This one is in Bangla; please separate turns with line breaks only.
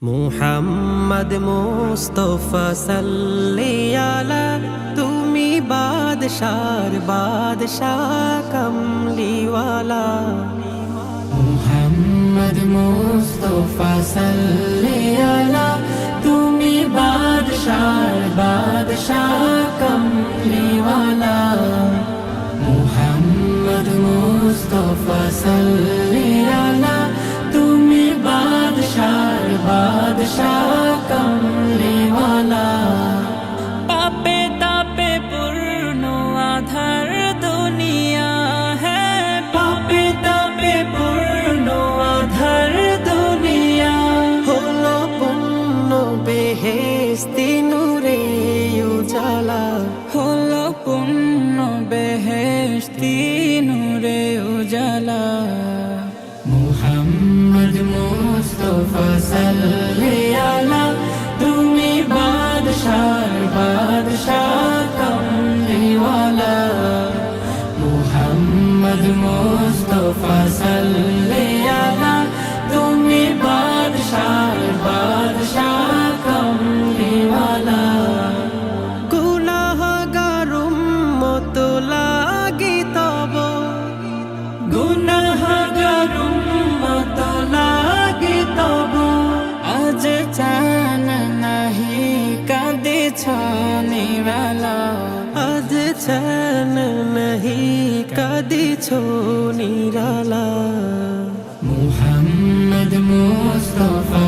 মুহাম্মদ মুস্তাফা সাল্লি আলা তুমি বাদশার বাদশাহ কমলিওয়ালা।
মুহাম্মদ মুস্তাফা সাল্লি আলা তুমি বাদশার বাদশাহ কমলিওয়ালা। মুহাম্মদ মুস্তাফা সাল্লি আলা তুমি বাদশার বাদশাহ কমলিওয়ালা। পাপে তাপে পূর্ণ আধার দুনিয়া হ্যাঁ, পাপে তাপে পূর্ণ আধার দুনিয়া।
হলো পূর্ণ বেহেশতি নূরে উজালা,
হলো পূর্ণ বেহেশতি নূরে উজালা। মুহাম্মদ মুস্তাফা সাল্লি আলা তুমি বাদশার বাদশাহ কমলিওয়ালা। মুহাম্মদ মুস্তাফা সাল্লি আলা তুমি বাদশার বাদশাহ কমলিওয়ালা।
গুনাহগার উম্মত লাগি তব,
গুনাহগার উম্মত লাগি তব। আজ চান নাহি কাঁদেছ নিরালা,
আজ চैन नहीं কদিছ নিরালা।
মুহাম্মদ মুস্তাফা